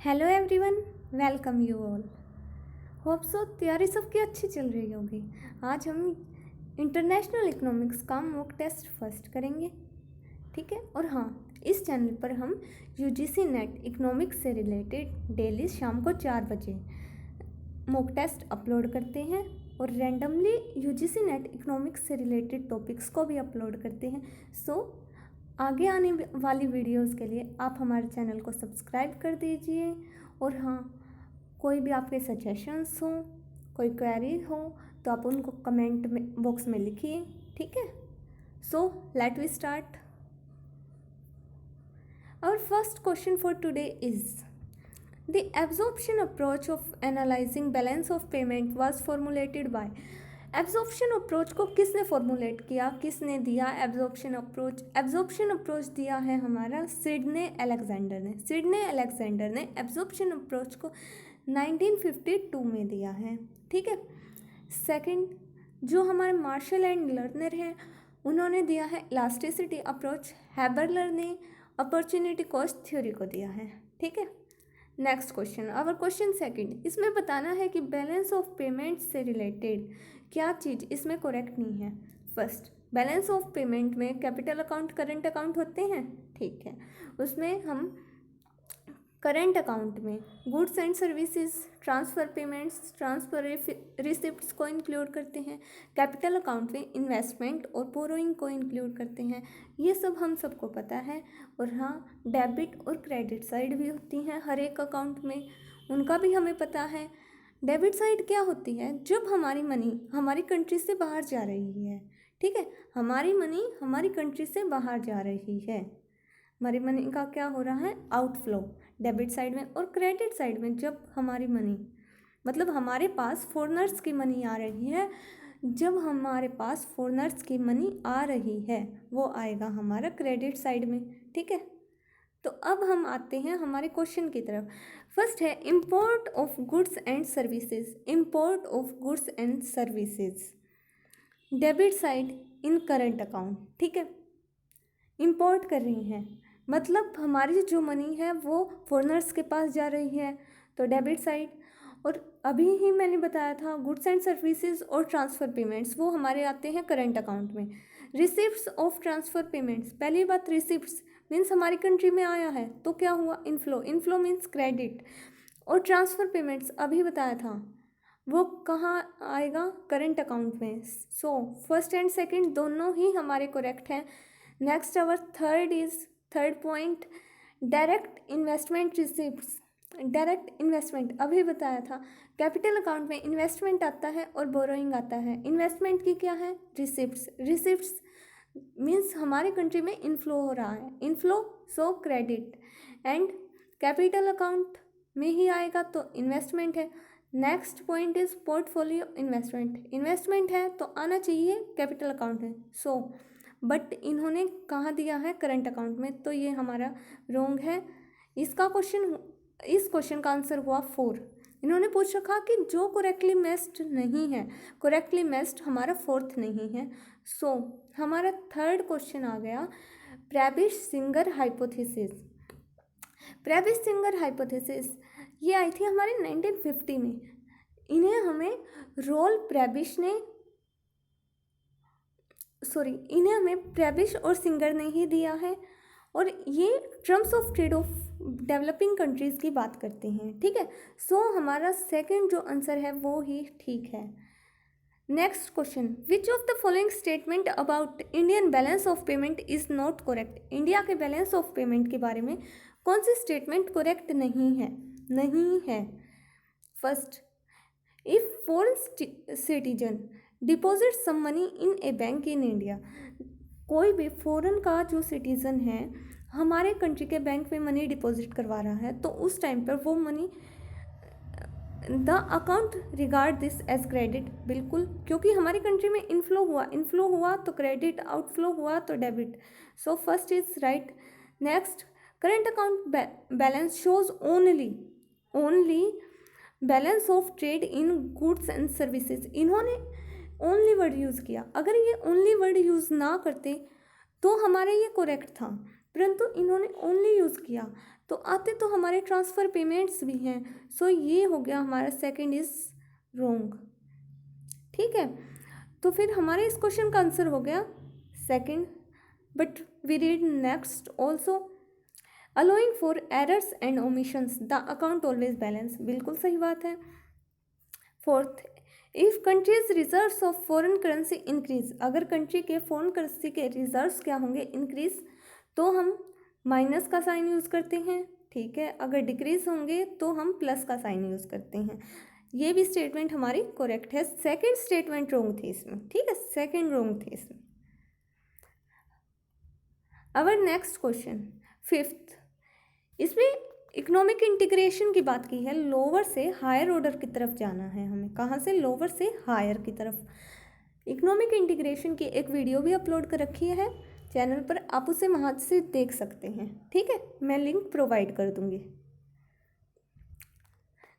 Hello everyone, welcome you all. Hope so तैयारी सबकी अच्छी चल रही होगी। आज हम इंटरनेशनल इकोनॉमिक्स का मॉक टेस्ट फर्स्ट करेंगे, ठीक है। और हाँ, इस चैनल पर हम यूजीसी नेट इकोनॉमिक्स से रिलेटेड डेली शाम को 4 बजे मॉक टेस्ट अपलोड करते हैं और रैंडमली यूजीसी नेट इकोनॉमिक्स से रिलेटेड टॉपिक्स को भी अपलोड करते हैं। सो आगे आने वाली वीडियोस के लिए आप हमारे चैनल को सब्सक्राइब कर दीजिए। और हाँ, कोई भी आपके सजेशंस हो, कोई क्वेरी हो तो आप उनको कमेंट में बॉक्स में लिखिए, ठीक है। So let we start. Our first question for today is the absorption approach of analysing balance of payment was formulated by. Absorption approach को किसने फॉर्मुलेट किया, किसने दिया एब्जॉर्प्शन अप्रोच? एब्जॉर्प्शन अप्रोच दिया है हमारा सिडने अलेक्जेंडर ने। सिडने अलेक्जेंडर ने एब्जॉर्प्शन अप्रोच को 1952 में दिया है, ठीक है। सेकंड, जो हमारे मार्शल एंड लर्नर हैं, उन्होंने दिया है इलास्टिसिटी अप्रोच। हैबरलर ने अपॉर्चुनिटी कॉस्ट थ्योरी को दिया है, ठीक है। Next question, our question second, इसमें बताना है कि बैलेंस ऑफ पेमेंट से रिलेटेड क्या चीज़ इसमें करेक्ट नहीं है। फर्स्ट, बैलेंस ऑफ पेमेंट में कैपिटल अकाउंट, करंट अकाउंट होते हैं, ठीक है। उसमें हम करंट अकाउंट में goods and services, transfer payments, transfer receipts को इंक्लूड करते हैं। कैपिटल अकाउंट में इन्वेस्टमेंट और बोरोइंग को इंक्लूड करते हैं। ये सब हम सबको पता है। और हाँ, डेबिट और क्रेडिट साइड भी होती हैं हर एक अकाउंट में, उनका भी हमें पता है। डेबिट साइड क्या होती है? जब हमारी मनी हमारी कंट्री से बाहर जा रही है, ठीक है। हमारी मनी हमारी कंट्री से बाहर जा रही है, हमारी मनी का क्या हो रहा है? आउटफ्लो, डेबिट साइड में। और क्रेडिट साइड में जब हमारी मनी, मतलब हमारे पास फॉरेनर्स की मनी आ रही है, जब हमारे पास फॉरेनर्स की मनी आ रही है वो आएगा हमारा क्रेडिट साइड में, ठीक है। तो अब हम आते हैं हमारे क्वेश्चन की तरफ। फर्स्ट है import of goods and services. Import of goods and services, debit side in current account, ठीक है। इंपोर्ट कर रही हैं मतलब हमारी जो मनी है वो फॉरेनर्स के पास जा रही है, तो डेबिट साइड। और अभी ही मैंने बताया था गुड्स एंड सर्विसेज और ट्रांसफ़र पेमेंट्स वो हमारे आते हैं करंट अकाउंट में। रिसिप्ट्स ऑफ ट्रांसफ़र पेमेंट्स, पहली बात रिसिप्ट्स मीन्स हमारी कंट्री में आया है तो क्या हुआ? इनफ्लो। Inflow means credit. और ट्रांसफ़र पेमेंट्स अभी बताया था वो कहाँ आएगा? करंट अकाउंट में। सो फर्स्ट एंड सेकंड दोनों ही हमारे करेक्ट हैं। Next our third point, direct investment receipts. Direct investment अभी बताया था, कैपिटल अकाउंट में इन्वेस्टमेंट आता है और बोरोइंग आता है। इन्वेस्टमेंट की क्या है? रिसिप्ट्स। रिसिप्ट्स मीन्स हमारे कंट्री में इनफ्लो हो रहा है, inflow, so credit. And capital account में ही आएगा तो इन्वेस्टमेंट है। Next point is portfolio investment. Investment है तो आना चाहिए कैपिटल अकाउंट में, सो बट इन्होंने कहाँ दिया है? करंट अकाउंट में, तो ये हमारा रॉन्ग है। इसका क्वेश्चन, इस क्वेश्चन का आंसर हुआ 4। इन्होंने पूछ रखा कि जो करेक्टली मैच्ड नहीं है, करेक्टली मैच्ड हमारा 4th नहीं है। सो हमारा थर्ड क्वेश्चन आ गया प्रेबिश सिंगर हाइपोथेसिस। प्रेबिश सिंगर हाइपोथेसिस ये आई थी हमारे 1950 में। इन्हें हमें इन्हें हमें प्रेबिश और सिंगर ने ही दिया है। और ये terms of trade off developing countries की बात करते हैं, ठीक है। सो हमारा सेकंड जो आंसर है वो ही ठीक है। Next question, which of the following statement about Indian balance of payment is not correct. India के बैलेंस ऑफ पेमेंट के बारे में कौन सी स्टेटमेंट करेक्ट नहीं है? First, if foreign citizen deposit some money in a bank in India. कोई भी फॉरेन का जो सिटीज़न है हमारे कंट्री के बैंक में मनी डिपॉजिट करवा रहा है तो उस टाइम पर वो money, the account regard this as credit, बिल्कुल, क्योंकि हमारी कंट्री में इनफ्लो हुआ तो क्रेडिट, आउटफ्लो हुआ तो debit. So first is right. Next, current account balance shows only balance of trade in goods and services. इन्होंने ओनली वर्ड यूज़ किया, अगर ये ओनली वर्ड यूज़ ना करते तो हमारा ये करेक्ट था। परंतु इन्होंने ओनली यूज़ किया, तो आते तो हमारे ट्रांसफ़र पेमेंट्स भी हैं। सो ये हो गया हमारा सेकंड इज़ रोंग। ठीक है, तो फिर हमारे इस क्वेश्चन का आंसर हो गया second. But we read next also, allowing for errors and omissions the account always balance, बिल्कुल सही बात है। Fourth, if countries reserves of foreign currency increase, अगर कंट्री के फॉरेन करेंसी के रिजर्व्स क्या होंगे, इंक्रीज, तो हम माइनस का साइन यूज़ करते हैं। ठीक है, अगर डिक्रीज होंगे तो हम प्लस का साइन यूज़ करते हैं। ये भी स्टेटमेंट हमारी करेक्ट है। सेकंड स्टेटमेंट रोंग थी इसमें। ठीक है, सेकंड रोंग थी इसमें। अवर नेक्स्ट क्वेश्चन फिफ्थ, इसमें इकोनॉमिक इंटीग्रेशन की बात की है, लोअर से हायर ऑर्डर की तरफ जाना है हमें। कहाँ से? लोअर से हायर की तरफ। इकोनॉमिक इंटीग्रेशन की एक वीडियो भी अपलोड कर रखी है चैनल पर, आप उसे वहाँ से देख सकते हैं। ठीक है, मैं लिंक प्रोवाइड कर दूँगी,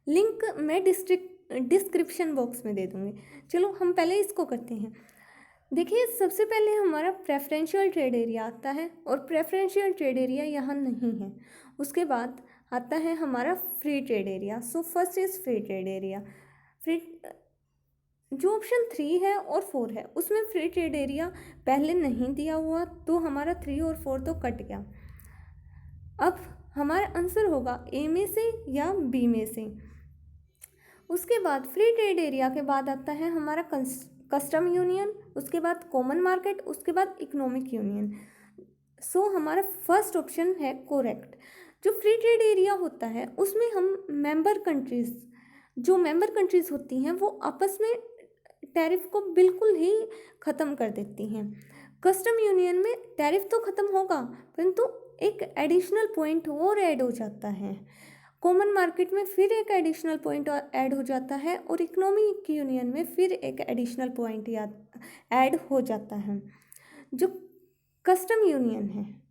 लिंक मैं डिस्क्रिप्शन बॉक्स में दे दूँगी। चलो हम पहले इसको करते हैं। देखिए, सबसे पहले हमारा प्रेफरेंशियल ट्रेड एरिया आता है, और प्रेफरेंशियल ट्रेड एरिया यहाँ नहीं है। उसके बाद आता है हमारा free trade area. So first is free trade area. Free जो ऑप्शन 3 है और 4 है उसमें फ्री ट्रेड एरिया पहले नहीं दिया हुआ, तो हमारा 3 और 4 तो कट गया। अब हमारा आंसर होगा ए में से या बी में से। उसके बाद फ्री ट्रेड एरिया के बाद आता है हमारा कस्टम यूनियन, उसके बाद कॉमन मार्केट, उसके बाद इकोनॉमिक यूनियन। सो हमारा फर्स्ट ऑप्शन है करेक्ट। जो फ्री ट्रेड एरिया होता है उसमें हम मेंबर कंट्रीज़, जो मेंबर कंट्रीज़ होती हैं वो आपस में टैरिफ को बिल्कुल ही ख़त्म कर देती हैं। कस्टम यूनियन में टैरिफ तो ख़त्म होगा, परंतु एक एडिशनल पॉइंट और ऐड हो जाता है। कॉमन मार्केट में फिर एक एडिशनल पॉइंट ऐड हो जाता है, और इकोनॉमिक यूनियन में फिर एक एडिशनल पॉइंट ऐड हो जाता है। जो कस्टम यूनियन है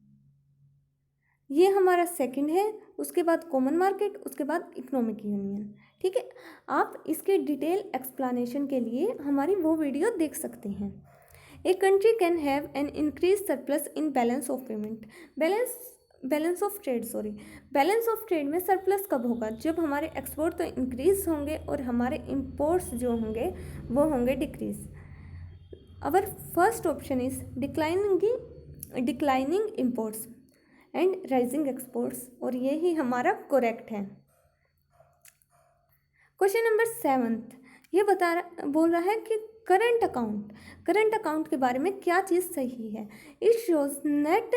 ये हमारा सेकंड है, उसके बाद कॉमन मार्केट, उसके बाद इकोनॉमिक यूनियन। ठीक है, आप इसके डिटेल एक्सप्लेनेशन के लिए हमारी वो वीडियो देख सकते हैं। A country can have an increase surplus in balance of payment, balance of trade में सरप्लस कब होगा? जब हमारे एक्सपोर्ट तो इंक्रीज होंगे और हमारे इंपोर्ट्स जो होंगे वो होंगे decrease. Our first option is declining imports and rising exports, और ये ही हमारा करेक्ट है। क्वेश्चन नंबर 7, ये बोल रहा है कि करंट अकाउंट के बारे में क्या चीज़ सही है। It shows net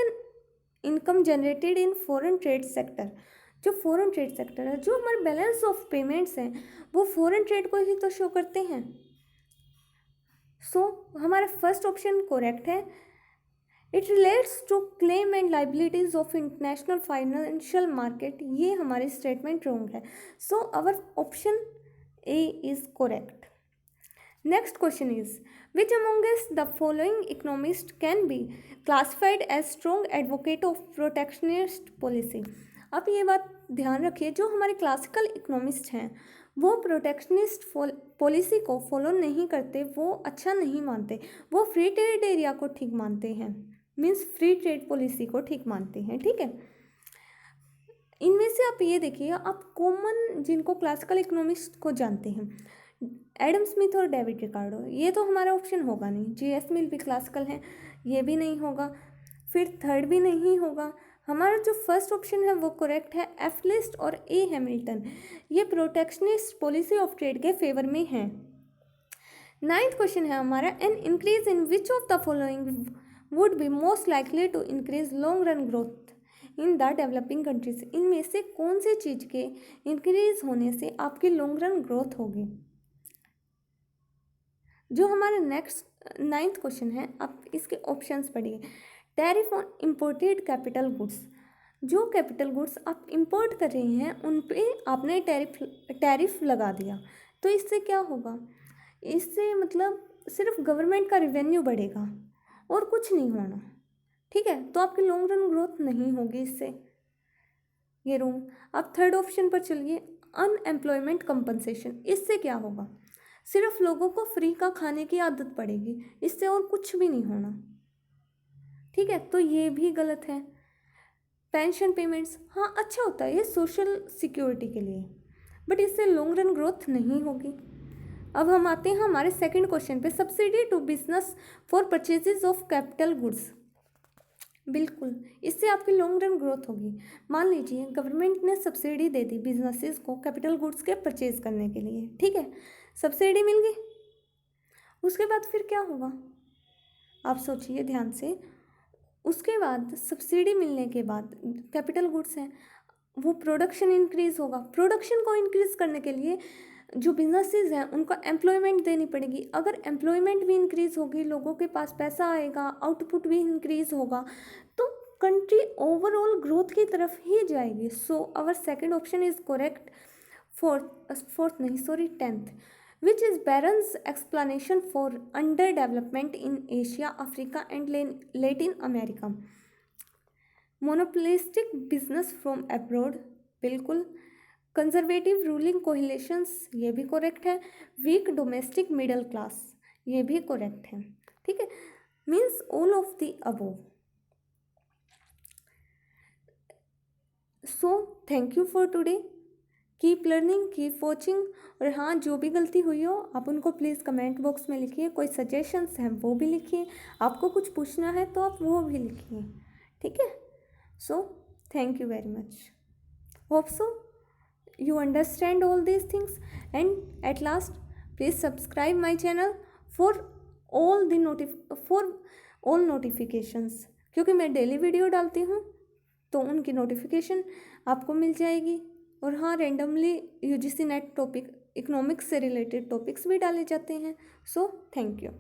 income generated in foreign trade sector. जो फॉरेन ट्रेड सेक्टर है, जो हमारे बैलेंस ऑफ पेमेंट्स हैं वो फॉरेन ट्रेड को ही तो शो करते हैं। सो हमारा फर्स्ट ऑप्शन करेक्ट है। It relates to claim and liabilities of international financial market, ये हमारी स्टेटमेंट रॉन्ग है। So our option a is correct. Next question is which amongst the following economist can be classified as strong advocate of protectionist policy. आप ये बात ध्यान रखिए, जो हमारे क्लासिकल इकोनॉमिस्ट हैं वो प्रोटेक्शनिस्ट पॉलिसी को फॉलो नहीं करते, वो अच्छा नहीं मानते, वो फ्री ट्रेड एरिया को ठीक मानते हैं, मीन्स फ्री ट्रेड पॉलिसी को ठीक मानते हैं। ठीक है, इनमें से आप ये देखिए, आप कॉमन जिनको क्लासिकल इकोनॉमिस्ट को जानते हैं, एडम स्मिथ और डेविड रिकार्डो, ये तो हमारा ऑप्शन होगा नहीं। जे.एस. मिल भी क्लासिकल हैं, ये भी नहीं होगा। फिर थर्ड भी नहीं होगा। हमारा जो फर्स्ट ऑप्शन है वो करेक्ट है, एफ लिस्ट और ए हैमिल्टन, ये प्रोटेक्शनिस्ट पॉलिसी ऑफ ट्रेड के फेवर में हैं। 9th क्वेश्चन है हमारा, an increase in which of the following would be most likely to increase long run growth in the developing countries. इनमें से कौन सी चीज़ के इंक्रीज होने से आपकी लॉन्ग रन ग्रोथ होगी? जो हमारा नेक्स्ट 9th क्वेश्चन है, आप इसके ऑप्शंस पढ़िए। Tariff on imported capital goods, जो कैपिटल गुड्स आप इंपोर्ट कर रही हैं उन पे आपने टैरिफ लगा दिया, तो इससे क्या होगा? इससे मतलब सिर्फ गवर्नमेंट का रिवेन्यू बढ़ेगा और कुछ नहीं होना। ठीक है, तो आपकी लॉन्ग रन ग्रोथ नहीं होगी इससे, ये रॉन्ग। आप थर्ड ऑप्शन पर चलिए, अनएम्प्लॉयमेंट कंपनसेशन, इससे क्या होगा? सिर्फ लोगों को फ्री का खाने की आदत पड़ेगी, इससे और कुछ भी नहीं होना। ठीक है, तो ये भी गलत है। पेंशन पेमेंट्स, हाँ अच्छा होता है ये सोशल सिक्योरिटी के लिए, बट इससे लॉन्ग रन ग्रोथ नहीं होगी। अब हम आते हैं हमारे सेकंड क्वेश्चन पे, subsidy to business for purchases of capital goods. बिल्कुल, इससे आपकी लॉन्ग रन ग्रोथ होगी। मान लीजिए गवर्नमेंट ने सब्सिडी दे दी बिजनेसेस को कैपिटल गुड्स के परचेज करने के लिए, ठीक है, सब्सिडी मिल गई। उसके बाद फिर क्या होगा, आप सोचिए ध्यान से। उसके बाद सब्सिडी मिलने के बाद कैपिटल गुड्स हैं, वो प्रोडक्शन इंक्रीज़ होगा। प्रोडक्शन को इंक्रीज़ करने के लिए जो बिजनेसेस हैं उनको एम्प्लॉयमेंट देनी पड़ेगी। अगर एम्प्लॉयमेंट भी इंक्रीज़ होगी, लोगों के पास पैसा आएगा, आउटपुट भी इंक्रीज़ होगा, तो कंट्री ओवरऑल ग्रोथ की तरफ ही जाएगी। So our second option is correct. Tenth, which is Barron's explanation for underdevelopment in Asia, Africa and Latin America. Monopolistic business from abroad, बिल्कुल। कंजर्वेटिव रूलिंग कोहिलेशंस, ये भी करेक्ट है। वीक डोमेस्टिक मिडिल क्लास, ये भी करेक्ट है, ठीक है। Means all of the above. So thank you for today, keep learning, keep watching. और हाँ, जो भी गलती हुई हो आप उनको प्लीज़ कमेंट बॉक्स में लिखिए, कोई सजेशंस हैं वो भी लिखिए, आपको कुछ पूछना है तो आप वो भी लिखिए, ठीक है। So thank you very much. Hope so you understand all these things, and at last please subscribe my channel for all notifications, क्योंकि मैं डेली वीडियो डालती हूँ तो उनकी नोटिफिकेशन आपको मिल जाएगी। और हाँ, randomly UGC net topic economics से रिलेटेड टॉपिक्स भी डाले जाते हैं। So thank you.